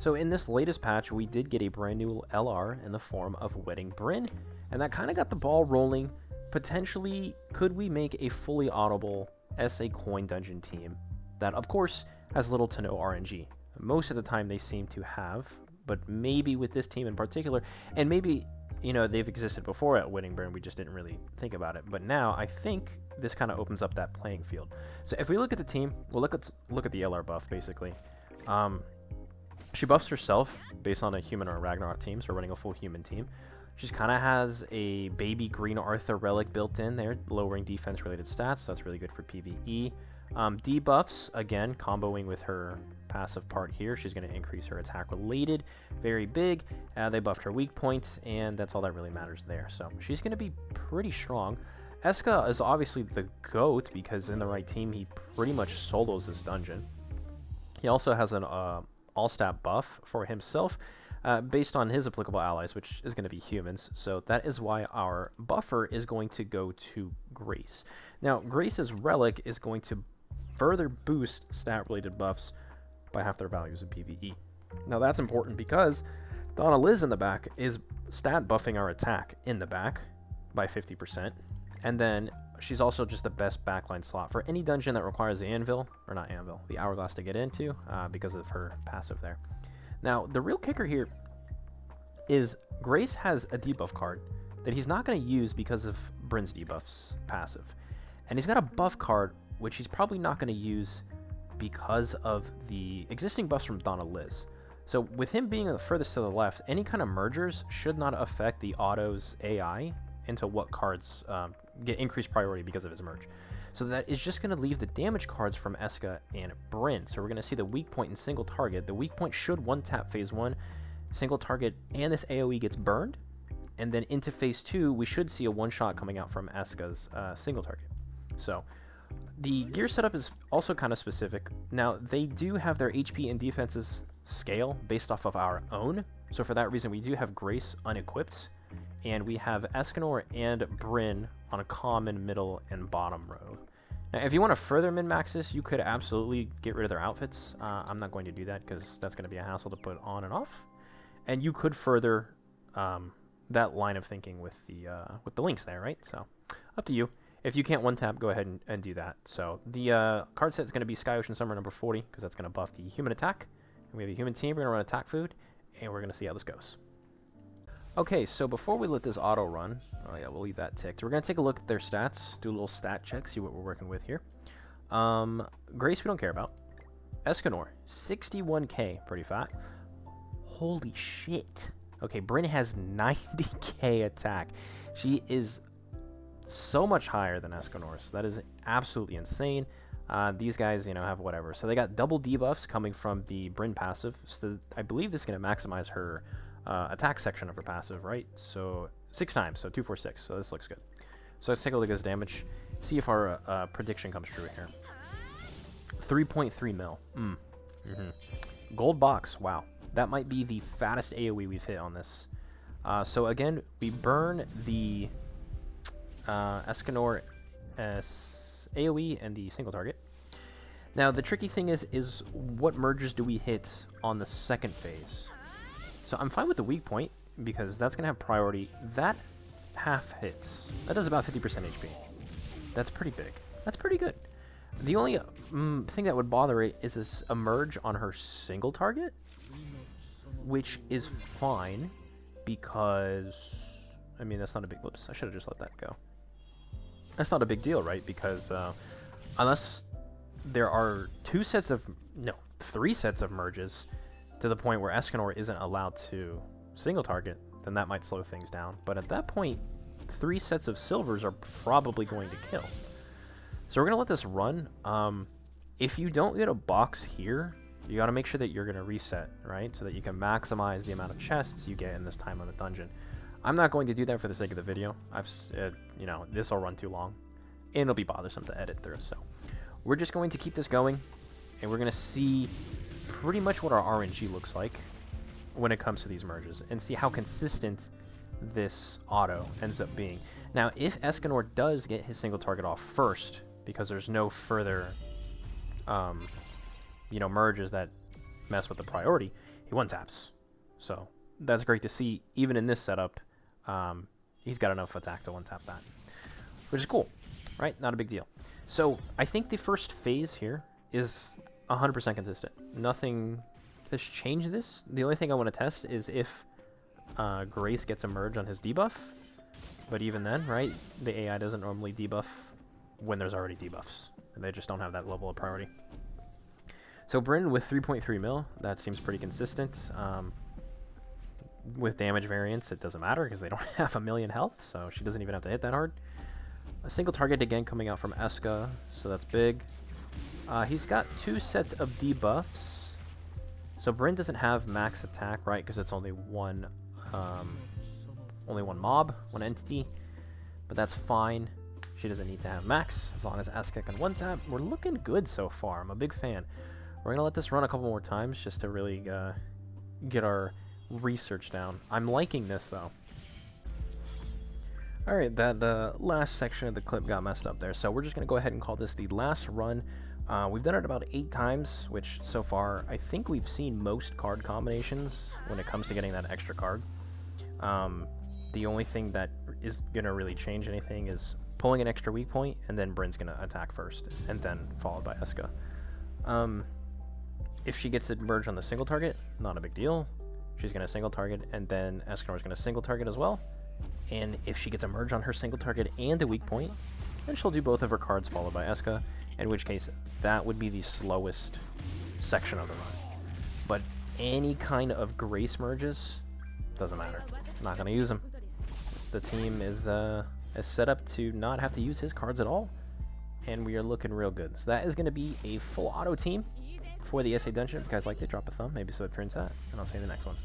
So in this latest patch, we did get a brand new LR in the form of Wedding Brynn, and that kind of got the ball rolling. Potentially, could we make a fully audible SA coin dungeon team that, of course, has little to no RNG? Most of the time they seem to have, but maybe with this team in particular, and maybe, you know, they've existed before at Wedding Brynn, we just didn't really think about it. But now I think this kind of opens up that playing field. So if we look at the team, we'll look at the LR buff basically. She buffs herself based on a human or a Ragnarok team, so we're running a full human team. She kind of has a baby green Arthur relic built in there, lowering defense-related stats, so that's really good for PvE. Debuffs, again, comboing with her passive part here, she's going to increase her attack-related, very big. They buffed her weak points, and that's all that really matters there. So she's going to be pretty strong. Eska is obviously the GOAT, because in the right team, he pretty much solos this dungeon. He also has an all-stat buff for himself, based on his applicable allies, which is going to be humans. So that is why our buffer is going to go to Grace. Now, Grace's relic is going to further boost stat-related buffs by half their values in PvE. Now, that's important because Donna Liz in the back is stat buffing our attack in the back by 50%. And then she's also just the best backline slot for any dungeon that requires the anvil, or not anvil, the hourglass to get into, because of her passive there. Now, the real kicker here is Grace has a debuff card that he's not going to use because of Brynn's debuffs passive. And he's got a buff card which he's probably not going to use because of the existing buffs from Donna Liz. So with him being the furthest to the left, any kind of mergers should not affect the auto's AI into what cards get increased priority because of his merge. So that is just going to leave the damage cards from Eska and Brynn. So we're going to see the weak point and single target. The weak point should one-tap phase 1, single target, and this AoE gets burned. And then into phase 2, we should see a one-shot coming out from Eska's single target. So the gear setup is also kind of specific. Now, they do have their HP and defenses scale based off of our own. So for that reason, we do have Grace unequipped. And we have Escanor and Brynn on a common middle and bottom row. Now, if you want to further min-max this, you could absolutely get rid of their outfits. I'm not going to do that because that's going to be a hassle to put on and off. And you could further that line of thinking with the links there, right? So, up to you. If you can't one-tap, go ahead and do that. So, the card set is going to be Sky Ocean Summer number 40 because that's going to buff the human attack. And we have a human team. We're going to run attack food, and we're going to see how this goes. Okay, so before we let this auto run, oh yeah, we'll leave that ticked. We're going to take a look at their stats, do a little stat check, see what we're working with here. Grace we don't care about. Escanor, 61k, pretty fat. Holy shit. Okay, Brynn has 90k attack. She is so much higher than Escanor, so that is absolutely insane. These guys, you know, have whatever. So they got double debuffs coming from the Brynn passive, so I believe this is going to maximize her attack section of her passive, right? So 6 times, so 2, 4, 6. So this looks good. So let's take a look at his damage, see if our prediction comes true here. 3.3 mil. Gold box. Wow, that might be the fattest AoE we've hit on this. So again, we burn the Escanor AoE and the single target. Now the tricky thing is what merges do we hit on the second phase? So I'm fine with the weak point, because that's going to have priority. That half hits. That does about 50% HP. That's pretty big. That's pretty good. The only thing that would bother it is this emerge on her single target, which is fine, because, I mean, that's not a big, whoops, I should have just let that go. That's not a big deal, right? Because unless there are 3 sets of merges, to the point where Escanor isn't allowed to single target, then that might slow things down. But at that point, 3 sets of silvers are probably going to kill. So we're going to let this run. If you don't get a box here, you got to make sure that you're going to reset, right? So that you can maximize the amount of chests you get in this time of the dungeon. I'm not going to do that for the sake of the video. I've said, you know, this will run too long, and it'll be bothersome to edit through. So we're just going to keep this going, and we're going to see pretty much what our RNG looks like when it comes to these merges, and see how consistent this auto ends up being. Now, if Escanor does get his single target off first, because there's no further, you know, merges that mess with the priority, he one-taps. So that's great to see. Even in this setup, he's got enough attack to one-tap that, which is cool, right? Not a big deal. So I think the first phase here is 100% consistent. Nothing has changed this. The only thing I want to test is if Grace gets a merge on his debuff. But even then, right, the AI doesn't normally debuff when there's already debuffs. They just don't have that level of priority. So Brynn with 3.3 mil, that seems pretty consistent. With damage variance, it doesn't matter because they don't have a million health, so she doesn't even have to hit that hard. A single target again coming out from Eska, so that's big. He's got 2 sets of debuffs. So Brynn doesn't have max attack, right, because it's only one mob, one entity, but that's fine. She doesn't need to have max as long as Eska can one-tap. We're looking good so far. I'm a big fan. We're going to let this run a couple more times just to really get our research down. I'm liking this, though. Alright, that last section of the clip got messed up there, so we're just going to go ahead and call this the last run. We've done it about 8 times, which so far I think we've seen most card combinations when it comes to getting that extra card. The only thing that is going to really change anything is pulling an extra weak point, and then Brynn's going to attack first, and then followed by Eska. If she gets it merged on the single target, not a big deal. She's going to single target, and then Escanor's going to single target as well. And if she gets a merge on her single target and a weak point, then she'll do both of her cards followed by Eska, in which case that would be the slowest section of the run. But any kind of Grace merges, doesn't matter. Not going to use them. The team is set up to not have to use his cards at all, and we are looking real good. So that is going to be a full auto team for the SA Dungeon. If you guys liked it, drop a thumb, maybe sub for that, and I'll see you in the next one.